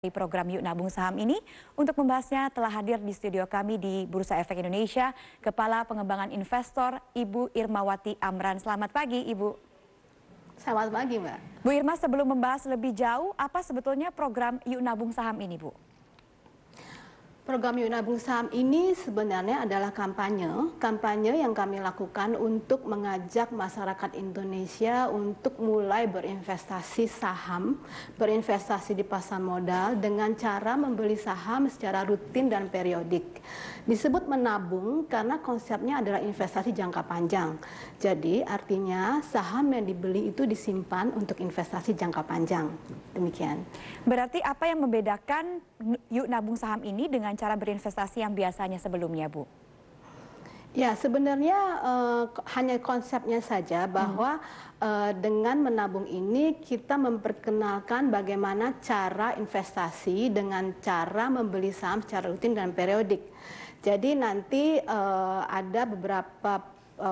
Di program Yuk Nabung Saham ini, untuk membahasnya telah hadir di studio kami di Bursa Efek Indonesia, Kepala Pengembangan Investor Ibu Irmawati Amran. Selamat pagi Ibu. Selamat pagi Mbak. Bu Irma, sebelum membahas lebih jauh, apa sebetulnya program Yuk Nabung Saham ini Bu? Program Yuk Nabung Saham ini sebenarnya adalah kampanye yang kami lakukan untuk mengajak masyarakat Indonesia untuk mulai berinvestasi saham, berinvestasi di pasar modal dengan cara membeli saham secara rutin dan periodik. Disebut menabung karena konsepnya adalah investasi jangka panjang. Jadi artinya saham yang dibeli itu disimpan untuk investasi jangka panjang. Demikian. Berarti apa yang membedakan Yuk Nabung Saham ini dengan cara berinvestasi yang biasanya sebelumnya, Bu? Ya, sebenarnya hanya konsepnya saja bahwa dengan menabung ini kita memperkenalkan bagaimana cara investasi dengan cara membeli saham secara rutin dan periodik. Jadi nanti ada beberapa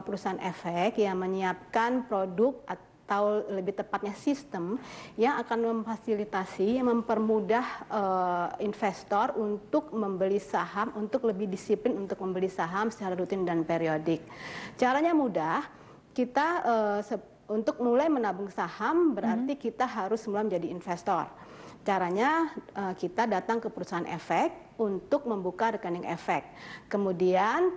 perusahaan efek yang menyiapkan produk atau lebih tepatnya sistem yang akan memfasilitasi, mempermudah investor untuk membeli saham, untuk lebih disiplin untuk membeli saham secara rutin dan periodik. Caranya mudah, kita untuk mulai menabung saham berarti kita harus mulai menjadi investor. Caranya kita datang ke perusahaan efek untuk membuka rekening efek. Kemudian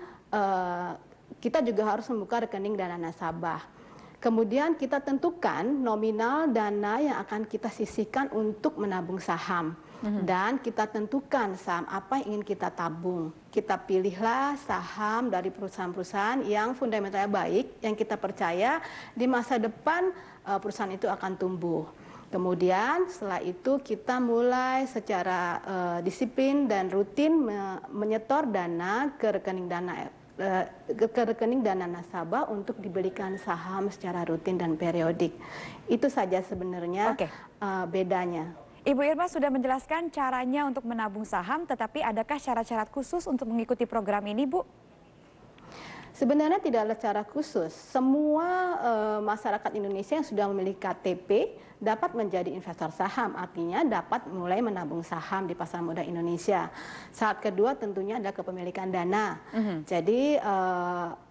kita juga harus membuka rekening dana nasabah. Kemudian kita tentukan nominal dana yang akan kita sisihkan untuk menabung saham. Dan kita tentukan saham apa yang ingin kita tabung. Kita pilihlah saham dari perusahaan-perusahaan yang fundamentalnya baik, yang kita percaya di masa depan perusahaan itu akan tumbuh. Kemudian setelah itu kita mulai secara disiplin dan rutin menyetor dana ke rekening dana nasabah untuk dibelikan saham secara rutin dan periodik. Itu saja sebenarnya bedanya. Ibu Irma sudah menjelaskan caranya untuk menabung saham, tetapi adakah syarat-syarat khusus untuk mengikuti program ini, Bu? Sebenarnya tidak ada cara khusus. Semua masyarakat Indonesia yang sudah memiliki KTP dapat menjadi investor saham, artinya dapat mulai menabung saham di pasar modal Indonesia. Syarat kedua tentunya adalah kepemilikan dana. Jadi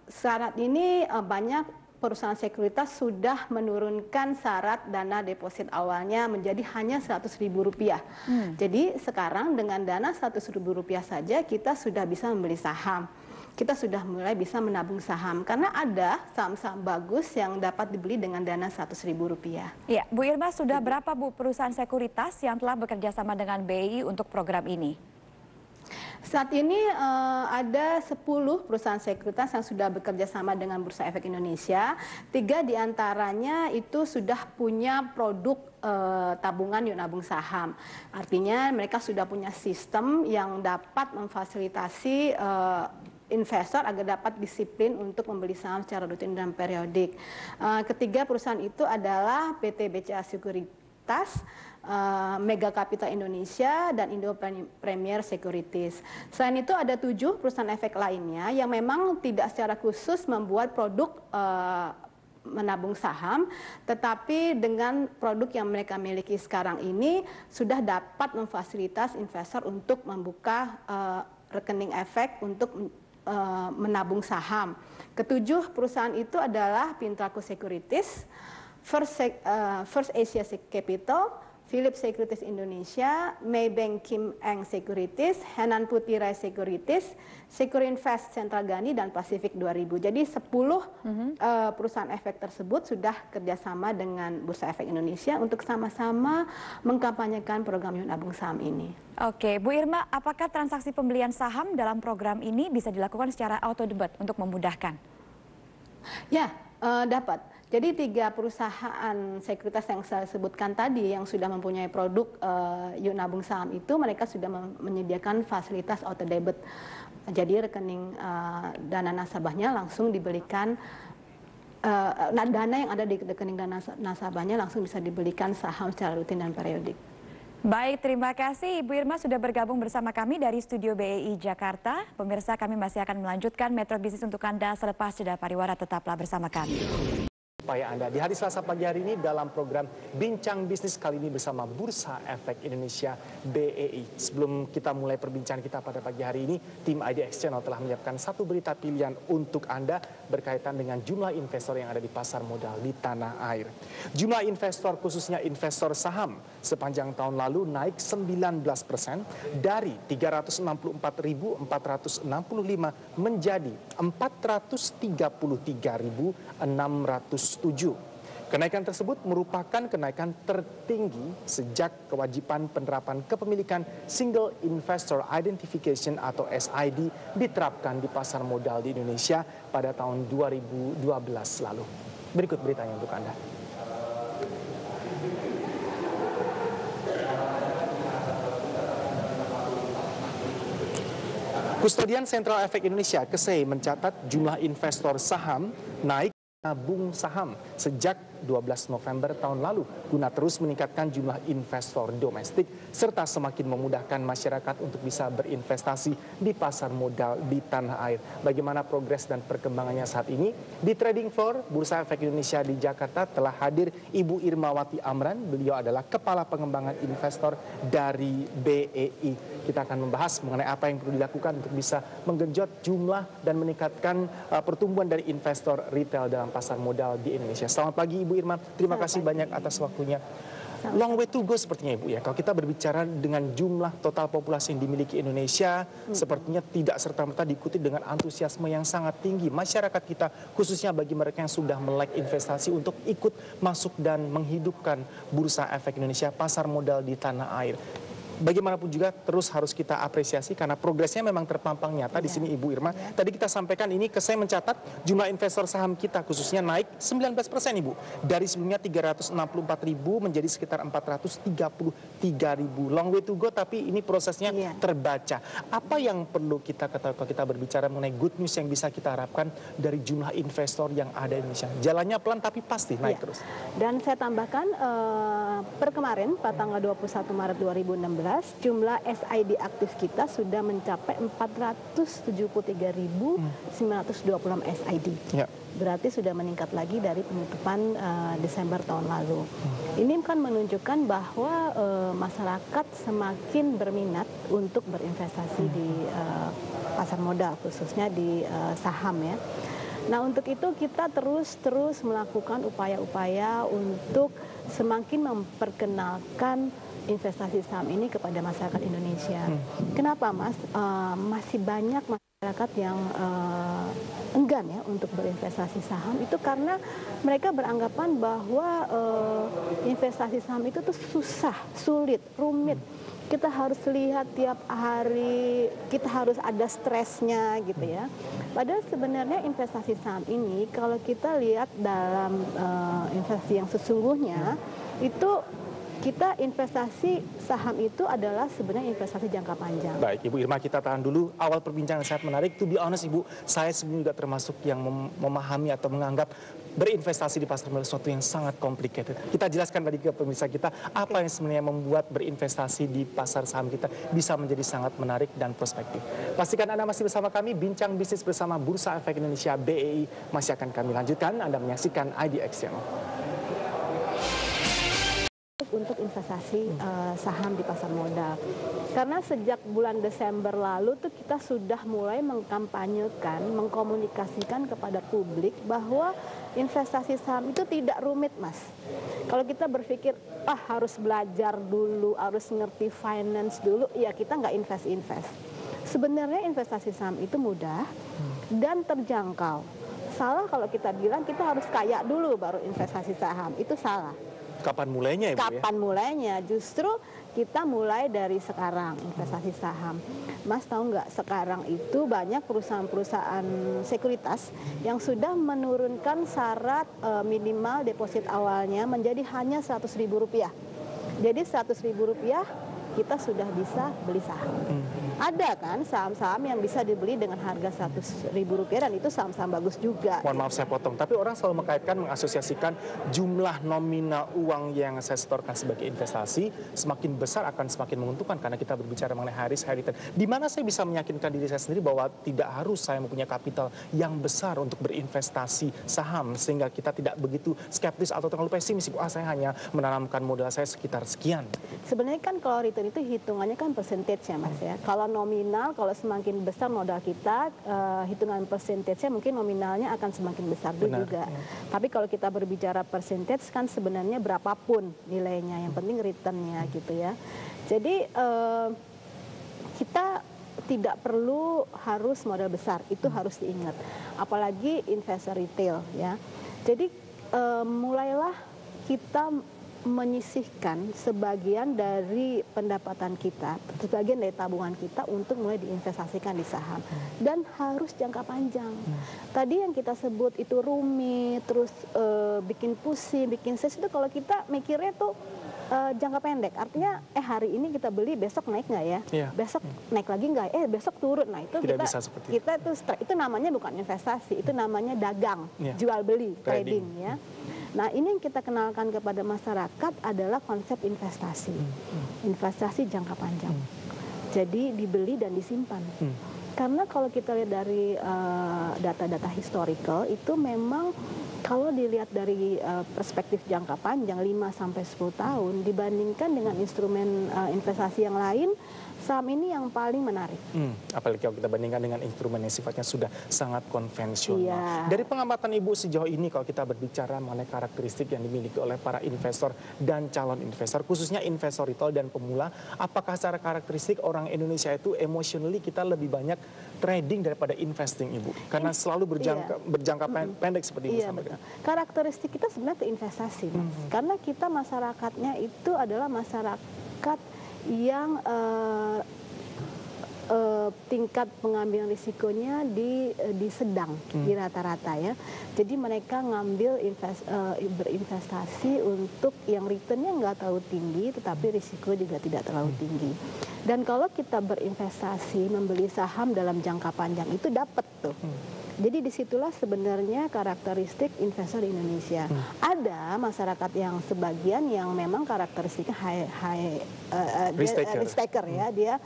syarat ini banyak perusahaan sekuritas sudah menurunkan syarat dana deposit awalnya menjadi hanya Rp100.000. Jadi sekarang dengan dana Rp100.000 saja kita sudah bisa membeli saham. Kita sudah mulai bisa menabung saham karena ada saham-saham bagus yang dapat dibeli dengan dana Rp100.000. Ya, Bu Irma, sudah berapa Bu perusahaan sekuritas yang telah bekerja sama dengan BI untuk program ini? Saat ini ada 10 perusahaan sekuritas yang sudah bekerja sama dengan Bursa Efek Indonesia. 3 diantaranya itu sudah punya produk tabungan Yuk Nabung Saham. Artinya mereka sudah punya sistem yang dapat memfasilitasi investor agar dapat disiplin untuk membeli saham secara rutin dan periodik. Ketiga perusahaan itu adalah PT BCA Sekuritas, Mega Capital Indonesia, dan Indo Premier Securities. Selain itu ada 7 perusahaan efek lainnya yang memang tidak secara khusus membuat produk menabung saham, tetapi dengan produk yang mereka miliki sekarang ini sudah dapat memfasilitas investor untuk membuka rekening efek untuk menabung saham. Ketujuh perusahaan itu adalah Pintraco Securities, First Asia Capital, Philips Securities Indonesia, Maybank Kim Eng Securities, Henan Putira Securities, Securinvest Sentragani, dan Pacific 2000. Jadi 10 perusahaan efek tersebut sudah kerjasama dengan Bursa Efek Indonesia untuk sama-sama mengkampanyekan program Yuk Nabung Saham ini. Oke, Bu Irma, apakah transaksi pembelian saham dalam program ini bisa dilakukan secara auto debit untuk memudahkan? Ya, dapat. Jadi 3 perusahaan sekuritas yang saya sebutkan tadi yang sudah mempunyai produk Yuk Nabung Saham itu, mereka sudah menyediakan fasilitas auto debit. Jadi rekening dana nasabahnya langsung dibelikan, dana yang ada di rekening dana nasabahnya langsung bisa dibelikan saham secara rutin dan periodik. Baik, terima kasih Ibu Irma sudah bergabung bersama kami dari Studio BEI Jakarta. Pemirsa, kami masih akan melanjutkan Metro Bisnis untuk Anda selepas jeda pariwara. Tetaplah bersama kami. Supaya Anda di hari Selasa pagi hari ini dalam program Bincang Bisnis kali ini bersama Bursa Efek Indonesia BEI. Sebelum kita mulai perbincangan kita pada pagi hari ini, tim IDX Channel telah menyiapkan satu berita pilihan untuk Anda berkaitan dengan jumlah investor yang ada di pasar modal di tanah air. Jumlah investor khususnya investor saham sepanjang tahun lalu naik 19% dari 364.465 menjadi 433.607. Kenaikan tersebut merupakan kenaikan tertinggi sejak kewajiban penerapan kepemilikan Single Investor Identification atau SID diterapkan di pasar modal di Indonesia pada tahun 2012 lalu. Berikut beritanya untuk Anda. Kustodian Sentral Efek Indonesia (KSEI) mencatat jumlah investor saham naik nabung saham sejak 12 November tahun lalu guna terus meningkatkan jumlah investor domestik serta semakin memudahkan masyarakat untuk bisa berinvestasi di pasar modal di tanah air. Bagaimana progres dan perkembangannya saat ini? Di trading floor Bursa Efek Indonesia di Jakarta telah hadir Ibu Irmawati Amran. Beliau adalah Kepala Pengembangan Investor dari BEI. Kita akan membahas mengenai apa yang perlu dilakukan untuk bisa menggenjot jumlah dan meningkatkan pertumbuhan dari investor retail dalam pasar modal di Indonesia. Selamat pagi Ibu Irma, terima kasih banyak atas waktunya. Long way to go sepertinya Ibu ya. Kalau kita berbicara dengan jumlah total populasi yang dimiliki Indonesia, sepertinya tidak serta-merta diikuti dengan antusiasme yang sangat tinggi. Masyarakat kita, khususnya bagi mereka yang sudah melek investasi untuk ikut masuk dan menghidupkan Bursa Efek Indonesia, pasar modal di tanah air. Bagaimanapun juga terus harus kita apresiasi karena progresnya memang terpampang nyata di sini Ibu Irma. Tadi kita sampaikan ini saya mencatat jumlah investor saham kita khususnya naik 19% Ibu. Dari sebelumnya 364.000 menjadi sekitar 433.000. Long way to go tapi ini prosesnya terbaca. Apa yang perlu kita ketahui kalau kita berbicara mengenai good news yang bisa kita harapkan dari jumlah investor yang ada di Indonesia? Jalannya pelan tapi pasti naik terus. Dan saya tambahkan per kemarin pada tanggal 21 Maret 2016 jumlah SID aktif kita sudah mencapai 473.926 SID. Berarti sudah meningkat lagi dari penutupan Desember tahun lalu. Ini kan menunjukkan bahwa masyarakat semakin berminat untuk berinvestasi di pasar modal, khususnya di saham ya. Nah untuk itu kita terus melakukan upaya-upaya untuk semakin memperkenalkan investasi saham ini kepada masyarakat Indonesia. Kenapa Mas? Masih banyak masyarakat yang enggan ya untuk berinvestasi saham itu karena mereka beranggapan bahwa investasi saham itu tuh susah, sulit, rumit. Kita harus lihat tiap hari, kita harus ada stresnya gitu ya. Padahal sebenarnya investasi saham ini kalau kita lihat dalam investasi yang sesungguhnya itu kita investasi saham itu adalah sebenarnya investasi jangka panjang. Baik, Ibu Irma kita tahan dulu. Awal perbincangan sangat menarik. To be honest Ibu, saya sebenarnya juga termasuk yang memahami atau menganggap berinvestasi di pasar modal sesuatu yang sangat complicated. Kita jelaskan tadi ke pemirsa kita apa yang sebenarnya membuat berinvestasi di pasar saham kita bisa menjadi sangat menarik dan prospektif. Pastikan Anda masih bersama kami, Bincang Bisnis bersama Bursa Efek Indonesia BEI masih akan kami lanjutkan. Anda menyaksikan IDX Channel. Untuk investasi saham di pasar modal. Karena sejak bulan Desember lalu tuh kita sudah mulai mengkampanyekan, mengkomunikasikan kepada publik bahwa investasi saham itu tidak rumit Mas. Kalau kita berpikir, harus belajar dulu, harus ngerti finance dulu, ya kita nggak invest. Sebenarnya investasi saham itu mudah dan terjangkau. Salah kalau kita bilang kita harus kaya dulu baru investasi saham, itu salah. Kapan mulainya Ibu? Kapan mulainya? Justru kita mulai dari sekarang investasi saham. Mas tahu nggak sekarang itu banyak perusahaan-perusahaan sekuritas yang sudah menurunkan syarat minimal deposit awalnya menjadi hanya Rp100.000. Jadi Rp100.000 kita sudah bisa beli saham. Ada kan saham-saham yang bisa dibeli dengan harga Rp100.000 dan itu saham-saham bagus juga. Mohon maaf saya potong, tapi orang selalu mengaitkan, mengasosiasikan jumlah nominal uang yang saya setorkan sebagai investasi semakin besar akan semakin menguntungkan karena kita berbicara mengenai high risk, high return. Di mana saya bisa meyakinkan diri saya sendiri bahwa tidak harus saya mempunyai kapital yang besar untuk berinvestasi saham sehingga kita tidak begitu skeptis atau terlalu pesimis. Saya hanya menanamkan modal saya sekitar sekian. Sebenarnya kan kalau return itu hitungannya kan percentage ya Mas ya. Kalau nominal, kalau semakin besar modal kita, hitungan percentage-nya mungkin nominalnya akan semakin besar juga. Tapi kalau kita berbicara percentage kan sebenarnya berapapun nilainya, yang penting return-nya gitu ya. Jadi kita tidak perlu harus modal besar, itu harus diingat. Apalagi investor retail ya. Jadi mulailah kita menyisihkan sebagian dari pendapatan kita, sebagian dari tabungan kita untuk mulai diinvestasikan di saham. Dan harus jangka panjang. Tadi yang kita sebut itu rumit, terus bikin pusing, bikin stres, itu kalau kita mikirnya tuh jangka pendek. Artinya hari ini kita beli, besok naik nggak ya? Besok naik lagi nggak? Besok turun. Nah itu tidak kita itu namanya bukan investasi, itu namanya dagang, jual beli, trading ya. Nah ini yang kita kenalkan kepada masyarakat adalah konsep investasi, investasi jangka panjang. Jadi dibeli dan disimpan. Karena kalau kita lihat dari data-data historical itu memang kalau dilihat dari perspektif jangka panjang 5-10 tahun dibandingkan dengan instrumen investasi yang lain, saham ini yang paling menarik. Apalagi kalau kita bandingkan dengan instrumen yang sifatnya sudah sangat konvensional. Dari pengamatan Ibu sejauh ini kalau kita berbicara mengenai karakteristik yang dimiliki oleh para investor dan calon investor, khususnya investor retail dan pemula, apakah secara karakteristik orang Indonesia itu emotionally kita lebih banyak trading daripada investing Ibu? Karena selalu berjangka pendek seperti Ibu sampaikan. Karakteristik kita sebenarnya ke investasi, Mas. Karena kita masyarakatnya itu adalah masyarakat yang tingkat pengambilan risikonya di sedang, di rata-rata ya. Jadi mereka ngambil berinvestasi untuk yang returnnya nggak terlalu tinggi, tetapi risiko juga tidak terlalu tinggi. Dan kalau kita berinvestasi, membeli saham dalam jangka panjang itu dapat tuh. Jadi disitulah sebenarnya karakteristik investor di Indonesia. Ada masyarakat yang sebagian yang memang karakteristiknya risk taker ya, dia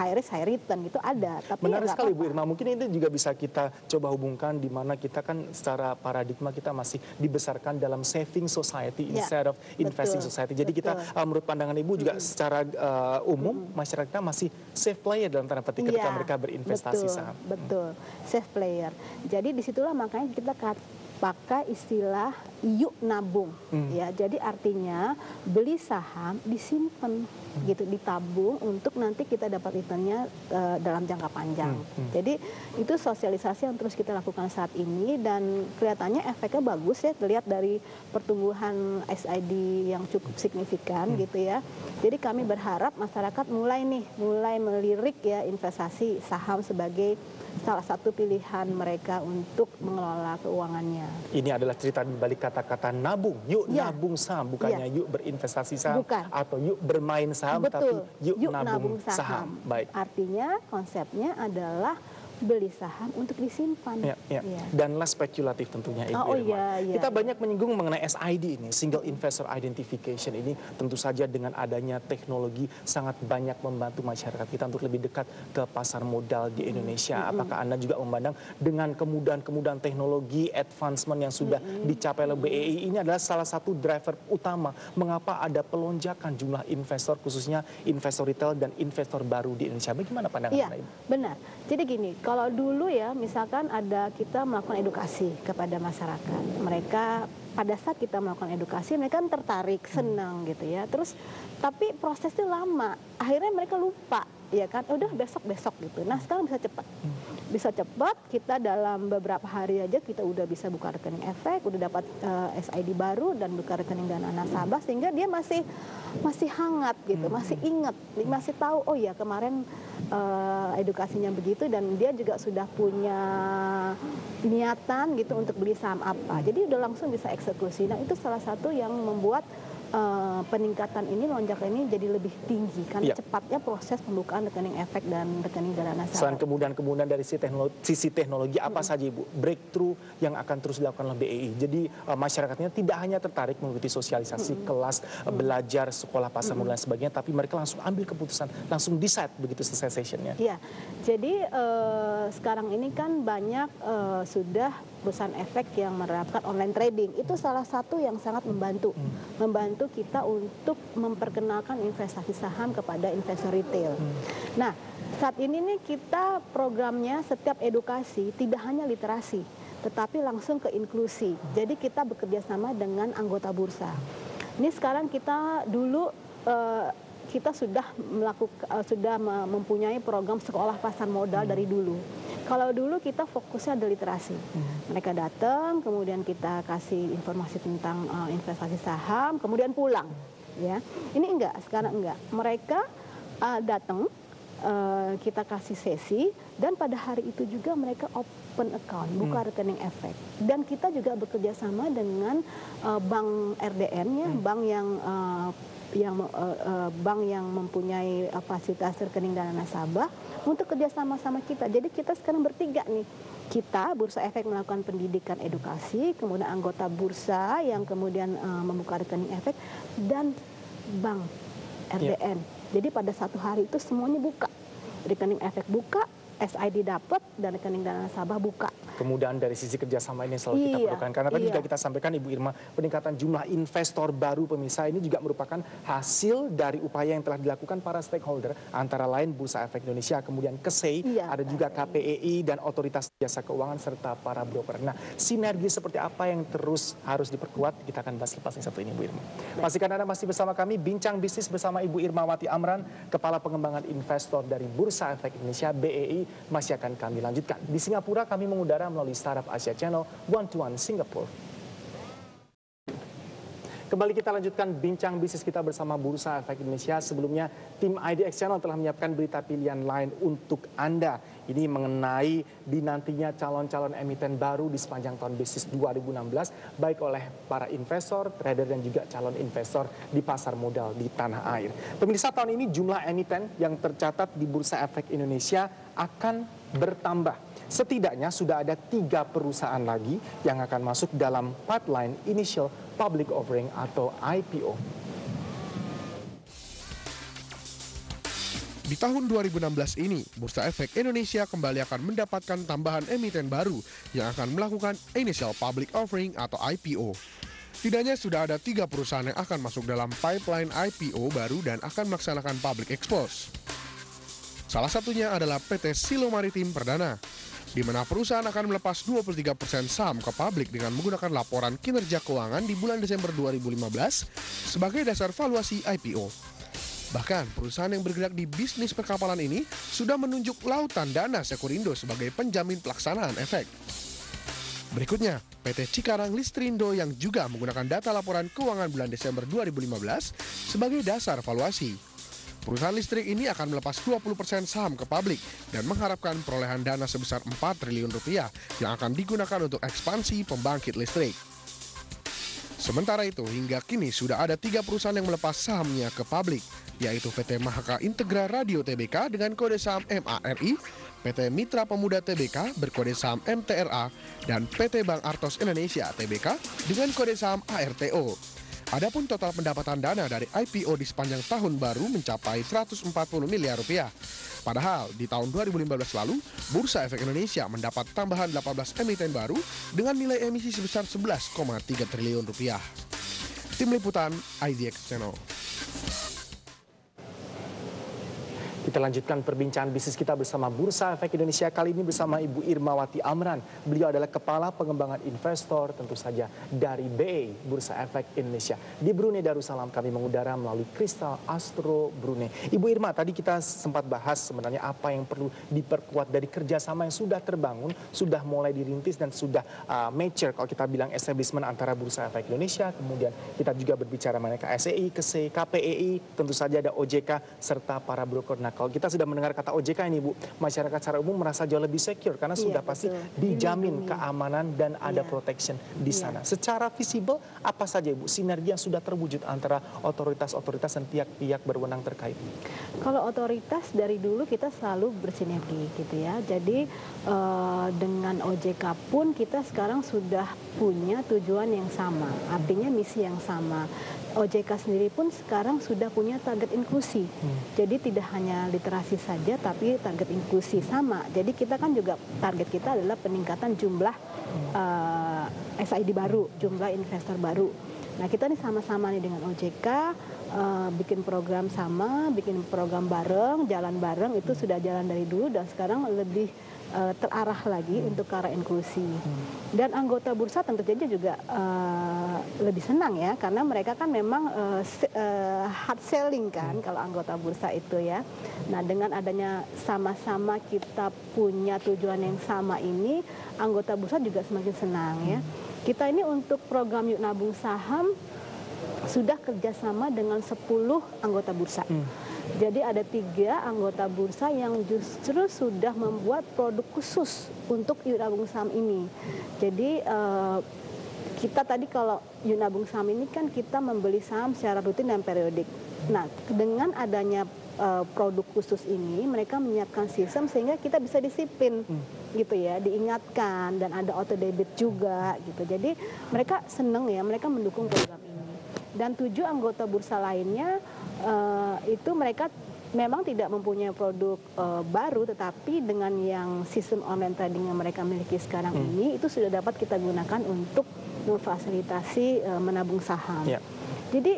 high risk high return gitu ada. Tapi menarik sekali Bu Irma, mungkin itu juga bisa kita coba hubungkan di mana kita kan secara paradigma kita masih dibesarkan dalam saving society instead of investing society. Jadi kita menurut pandangan Ibu juga secara umum masyarakat masih safe player dalam tanda petik ketika mereka berinvestasi saham. Betul, safe player. Jadi disitulah makanya kita pakai istilah yuk nabung ya. Jadi artinya beli saham disimpan gitu, ditabung untuk nanti kita dapat returnnya dalam jangka panjang. Jadi itu sosialisasi yang terus kita lakukan saat ini dan kelihatannya efeknya bagus ya, terlihat dari pertumbuhan SID yang cukup signifikan gitu ya. Jadi kami berharap masyarakat mulai melirik ya investasi saham sebagai salah satu pilihan mereka untuk mengelola keuangannya. Ini adalah cerita di balik kata-kata nabung. Yuk nabung saham, bukannya yuk berinvestasi saham atau yuk bermain saham, tapi yuk nabung saham. Baik. Artinya konsepnya adalah beli saham untuk disimpan. Dan less spekulatif tentunya Ibu Irma. Kita banyak menyinggung mengenai SID ini, Single Investor Identification ini, tentu saja dengan adanya teknologi sangat banyak membantu masyarakat kita untuk lebih dekat ke pasar modal di Indonesia. Apakah Anda juga memandang dengan kemudahan-kemudahan teknologi advancement yang sudah dicapai oleh BEI ini adalah salah satu driver utama mengapa ada pelonjakan jumlah investor, khususnya investor retail dan investor baru di Indonesia. Bagaimana pandangan Anda? Benar. Jadi gini, kalau dulu ya misalkan kita melakukan edukasi kepada masyarakat, mereka pada saat kita melakukan edukasi mereka tertarik, senang gitu ya. Terus tapi prosesnya lama, akhirnya mereka lupa ya kan, udah besok gitu. Nah sekarang bisa cepat, kita dalam beberapa hari aja kita udah bisa buka rekening efek, udah dapat SID baru dan buka rekening dana nasabah, sehingga dia masih hangat gitu, masih ingat, masih tahu oh ya kemarin edukasinya begitu, dan dia juga sudah punya niatan gitu untuk beli saham apa. Jadi udah langsung bisa eksekusi. Nah itu salah satu yang membuat peningkatan ini, lonjakan ini jadi lebih tinggi karena cepatnya proses pembukaan rekening efek dan rekening dana nasabah. Selain kemudahan dari sisi teknologi apa saja Ibu breakthrough yang akan terus dilakukan oleh BEI? Jadi masyarakatnya tidak hanya tertarik mengikuti sosialisasi kelas, belajar sekolah pasar modal dan sebagainya, tapi mereka langsung ambil keputusan, langsung decide begitu selesai sessionnya. Iya, jadi sekarang ini kan banyak sudah perusahaan efek yang menerapkan online trading. Itu salah satu yang sangat membantu kita untuk memperkenalkan investasi saham kepada investor retail. Nah, saat ini nih kita programnya setiap edukasi tidak hanya literasi, tetapi langsung ke inklusi. Jadi kita bekerja sama dengan anggota bursa. Ini sekarang kita dulu kita sudah mempunyai program sekolah pasar modal dari dulu. Kalau dulu kita fokusnya ada literasi. Mereka datang, kemudian kita kasih informasi tentang investasi saham, kemudian pulang. Ya, ini enggak, sekarang enggak. Mereka datang, kita kasih sesi, dan pada hari itu juga mereka open account, buka rekening efek. Dan kita juga bekerja sama dengan bank RDN, ya, bank yang mempunyai fasilitas rekening dana nasabah untuk kerjasama sama kita. Jadi kita sekarang bertiga nih. Kita, Bursa Efek melakukan pendidikan edukasi, kemudian anggota bursa yang kemudian membuka rekening efek, dan bank RDN. Jadi pada satu hari itu semuanya buka. Rekening efek buka, SID dapat, dan rekening dana nasabah buka. Kemudian dari sisi kerjasama ini selalu kita perlukan. Karena tadi juga kita sampaikan Ibu Irma, peningkatan jumlah investor baru pemirsa ini juga merupakan hasil dari upaya yang telah dilakukan para stakeholder, antara lain Bursa Efek Indonesia, kemudian KSEI, ada juga KPEI dan Otoritas Jasa Keuangan serta para broker. Nah, sinergi seperti apa yang terus harus diperkuat, kita akan bahas lepas yang satu ini, Bu Irma. Pastikan Anda masih bersama kami, Bincang Bisnis bersama Ibu Irmawati Amran, Kepala Pengembangan Investor dari Bursa Efek Indonesia, BEI, masih akan kami lanjutkan. Di Singapura kami mengudara melalui Startup Asia Channel One to One Singapore. Kembali kita lanjutkan bincang bisnis kita bersama Bursa Efek Indonesia. Sebelumnya tim IDX Channel telah menyiapkan berita pilihan lain untuk Anda. Ini mengenai dinantinya calon-calon emiten baru di sepanjang tahun bisnis 2016, baik oleh para investor, trader, dan juga calon investor di pasar modal di tanah air. Pemirsa, tahun ini jumlah emiten yang tercatat di Bursa Efek Indonesia akan bertambah. Setidaknya sudah ada 3 perusahaan lagi yang akan masuk dalam pipeline initial public offering atau IPO. Di tahun 2016 ini, Bursa Efek Indonesia kembali akan mendapatkan tambahan emiten baru yang akan melakukan initial public offering atau IPO. Setidaknya sudah ada 3 perusahaan yang akan masuk dalam pipeline IPO baru dan akan melaksanakan public expose. Salah satunya adalah PT Silo Maritim Perdana, di mana perusahaan akan melepas 23% saham ke publik dengan menggunakan laporan kinerja keuangan di bulan Desember 2015 sebagai dasar valuasi IPO. Bahkan, perusahaan yang bergerak di bisnis perkapalan ini sudah menunjuk Lautan Dana Sekurindo sebagai penjamin pelaksanaan efek. Berikutnya, PT Cikarang Listrindo yang juga menggunakan data laporan keuangan bulan Desember 2015 sebagai dasar valuasi. Perusahaan listrik ini akan melepas 20% saham ke publik dan mengharapkan perolehan dana sebesar 4 triliun rupiah yang akan digunakan untuk ekspansi pembangkit listrik. Sementara itu, hingga kini sudah ada 3 perusahaan yang melepas sahamnya ke publik, yaitu PT Mahaka Integra Radio Tbk dengan kode saham MARI, PT Mitra Pemuda Tbk berkode saham MTRA, dan PT Bank Artos Indonesia Tbk dengan kode saham ARTO. Adapun total pendapatan dana dari IPO di sepanjang tahun baru mencapai 140 miliar rupiah. Padahal di tahun 2015 lalu, Bursa Efek Indonesia mendapat tambahan 18 emiten baru dengan nilai emisi sebesar 11,3 triliun rupiah. Tim Liputan IDX Channel. Kita lanjutkan perbincangan bisnis kita bersama Bursa Efek Indonesia, kali ini bersama Ibu Irmawati Amran. Beliau adalah Kepala Pengembangan Investor tentu saja dari BEI, Bursa Efek Indonesia. Di Brunei Darussalam kami mengudara melalui Kristal Astro Brunei. Ibu Irma, tadi kita sempat bahas sebenarnya apa yang perlu diperkuat dari kerjasama yang sudah terbangun, sudah mulai dirintis dan sudah mature kalau kita bilang establishment antara Bursa Efek Indonesia. Kemudian kita juga berbicara mengenai KSEI, KSEI, KPEI, tentu saja ada OJK serta para broker. Nah, kalau kita sudah mendengar kata OJK ini Bu, masyarakat secara umum merasa jauh lebih secure karena sudah pasti dijamin keamanan dan ada protection di sana. Secara visible apa saja Ibu sinergi yang sudah terwujud antara otoritas-otoritas dan pihak-pihak berwenang terkait? Kalau otoritas dari dulu kita selalu bersinergi gitu ya. Jadi dengan OJK pun kita sekarang sudah punya tujuan yang sama, artinya misi yang sama. OJK sendiri pun sekarang sudah punya target inklusi. Jadi tidak hanya literasi saja, tapi target inklusi sama. Jadi kita kan juga target kita adalah peningkatan jumlah SID baru, jumlah investor baru. Nah kita nih sama-sama nih dengan OJK, bikin program sama, bikin program bareng, jalan bareng, itu sudah jalan dari dulu dan sekarang lebih terarah lagi untuk ke arah inklusi. Dan anggota bursa tentu saja juga lebih senang ya, karena mereka kan memang hard selling kan kalau anggota bursa itu ya. Nah dengan adanya sama-sama kita punya tujuan yang sama ini, anggota bursa juga semakin senang ya. Kita ini untuk program Yuk Nabung Saham sudah kerjasama dengan 10 anggota bursa. Jadi ada 3 anggota bursa yang justru sudah membuat produk khusus untuk Yuk Nabung Saham ini. Jadi kita tadi kalau Yuk Nabung Saham ini kan kita membeli saham secara rutin dan periodik. Nah dengan adanya produk khusus ini mereka menyiapkan sistem sehingga kita bisa disiplin gitu ya, diingatkan dan ada auto debit juga gitu. Jadi mereka seneng ya, mereka mendukung program ini. Dan 7 anggota bursa lainnya itu mereka memang tidak mempunyai produk baru, tetapi dengan yang sistem online trading yang mereka miliki sekarang ini itu sudah dapat kita gunakan untuk memfasilitasi menabung saham. Jadi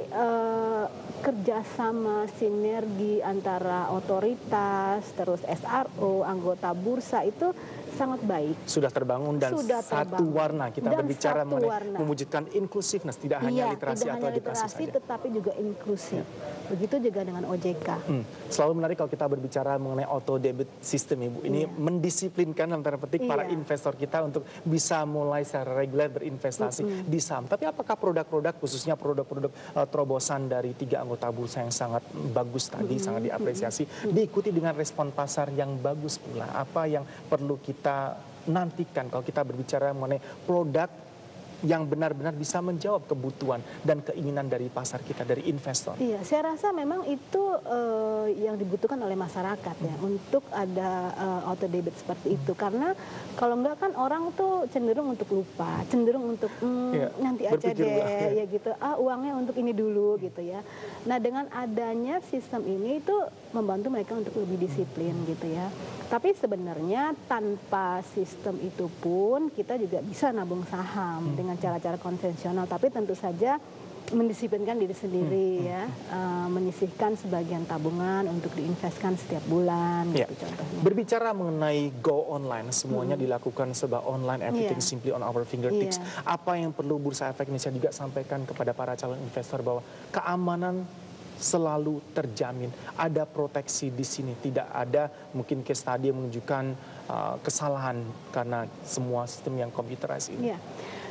kerjasama sinergi antara otoritas, terus SRO, anggota bursa itu sangat baik. Sudah terbangun dan satu warna. Kita berbicara mengenai mewujudkan inklusiveness, tidak hanya literasi atau edukasi saja. Tetapi juga inklusif. Begitu juga dengan OJK. Selalu menarik kalau kita berbicara mengenai auto debit system Ibu. Ini mendisiplinkan dalam tanda petik para investor kita untuk bisa mulai secara reguler berinvestasi di saham. Tapi apakah produk-produk, khususnya produk-produk terobosan dari 3 anggota bursa yang sangat bagus tadi, sangat diapresiasi, diikuti dengan respon pasar yang bagus pula? Apa yang perlu kita nantikan kalau kita berbicara mengenai produk yang benar-benar bisa menjawab kebutuhan dan keinginan dari pasar kita, dari investor? Iya, saya rasa memang itu yang dibutuhkan oleh masyarakat ya, untuk ada auto debit seperti itu. Karena kalau enggak kan orang tuh cenderung untuk lupa, cenderung untuk nanti aja deh, ya gitu. Uangnya untuk ini dulu gitu ya. Nah dengan adanya sistem ini itu membantu mereka untuk lebih disiplin gitu ya. Tapi sebenarnya tanpa sistem itu pun kita juga bisa nabung saham dengan cara-cara konvensional. Tapi tentu saja mendisiplinkan diri sendiri ya, menyisihkan sebagian tabungan untuk diinvestkan setiap bulan gitu contohnya. Berbicara mengenai go online, semuanya dilakukan serba online, everything simply on our fingertips. Apa yang perlu Bursa Efek Indonesia juga sampaikan kepada para calon investor bahwa keamanan selalu terjamin, ada proteksi di sini, tidak ada mungkin case study yang menunjukkan kesalahan karena semua sistem yang computerized ini.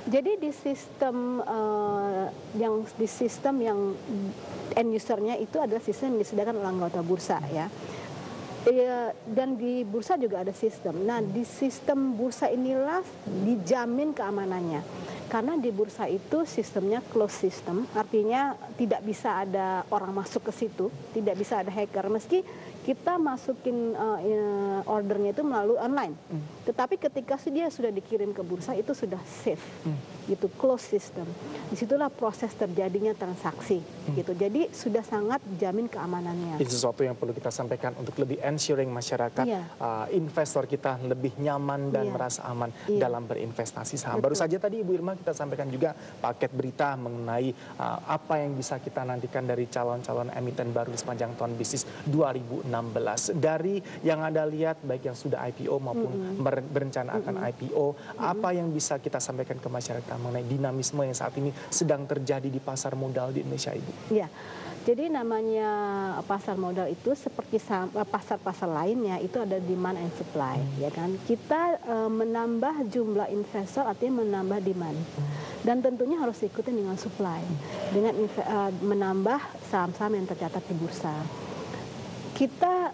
Jadi di sistem yang end usernya itu adalah sistem yang disediakan oleh anggota bursa ya. Dan di bursa juga ada sistem. Nah di sistem bursa inilah dijamin keamanannya. Karena di bursa itu sistemnya closed system, artinya tidak bisa ada orang masuk ke situ, tidak bisa ada hacker. Meski kita masukin ordernya itu melalui online, tetapi ketika dia sudah dikirim ke bursa itu sudah safe, gitu, closed system. Disitulah proses terjadinya transaksi, gitu. Jadi sudah sangat dijamin keamanannya. Itu sesuatu yang perlu kita sampaikan untuk lebih ensuring masyarakat, investor kita lebih nyaman dan merasa aman dalam berinvestasi saham. Baru saja tadi Ibu Irma kita sampaikan juga paket berita mengenai apa yang bisa kita nantikan dari calon-calon emiten baru sepanjang tahun bisnis 2016. Dari yang Anda lihat baik yang sudah IPO maupun berencana akan IPO, apa yang bisa kita sampaikan ke masyarakat mengenai dinamisme yang saat ini sedang terjadi di pasar modal di Indonesia, Ibu? Iya. Jadi namanya pasar modal itu seperti pasar-pasar lainnya itu ada demand and supply, ya kan? Kita menambah jumlah investor artinya menambah demand. Dan tentunya harus ikutin dengan supply. Dengan menambah saham-saham yang tercatat di bursa. Kita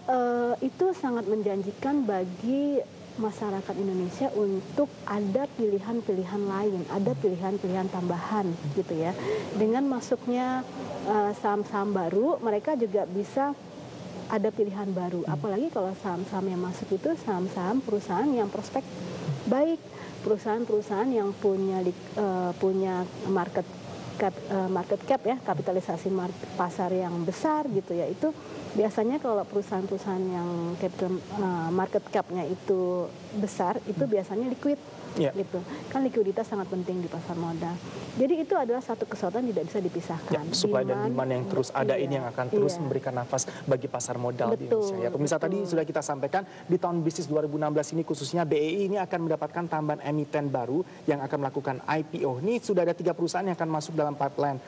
itu sangat menjanjikan bagi masyarakat Indonesia untuk ada pilihan-pilihan lain, ada pilihan-pilihan tambahan gitu ya. Dengan masuknya saham-saham baru, mereka juga bisa ada pilihan baru. Apalagi kalau saham-saham yang masuk itu saham-saham perusahaan yang prospek baik, perusahaan-perusahaan yang punya market cap ya, kapitalisasi pasar yang besar gitu ya. Itu biasanya kalau perusahaan-perusahaan yang market cap-nya itu besar, itu biasanya liquid gitu. Kan likuiditas sangat penting di pasar modal. Jadi itu adalah satu kesempatan tidak bisa dipisahkan. Supply dan demand yang terus ada ini yang akan terus memberikan nafas bagi pasar modal di Indonesia. Ya, pemirsa, tadi sudah kita sampaikan di tahun bisnis 2016 ini khususnya BEI ini akan mendapatkan tambahan emiten baru yang akan melakukan IPO. Ini sudah ada 3 perusahaan yang akan masuk dalam pipeline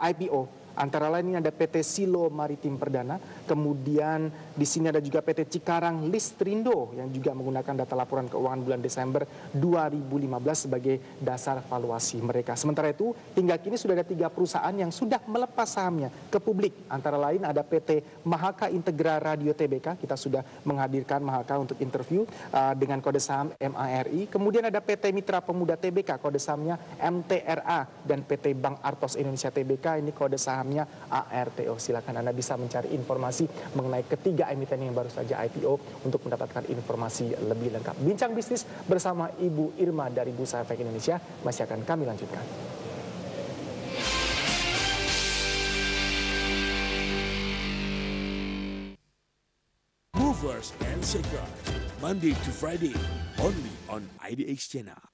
IPO. Antara lain ini ada PT Silo Maritim Perdana, kemudian di sini ada juga PT Cikarang Listrindo yang juga menggunakan data laporan keuangan bulan Desember 2015 sebagai dasar valuasi mereka. Sementara itu, hingga kini sudah ada 3 perusahaan yang sudah melepas sahamnya ke publik. Antara lain ada PT Mahaka Integra Radio Tbk, kita sudah menghadirkan Mahaka untuk interview dengan kode saham MARI. Kemudian ada PT Mitra Pemuda Tbk, kode sahamnya MTRA, dan PT Bank Artos Indonesia Tbk, ini kode sahamnya ARTO. Silakan Anda bisa mencari informasi mengenai ketiga emiten yang baru saja IPO untuk mendapatkan informasi lebih lengkap. Bincang bisnis bersama Ibu Irma dari Bursa Efek Indonesia masih akan kami lanjutkan. Movers and Shakers, Monday to Friday, only on IDX Channel.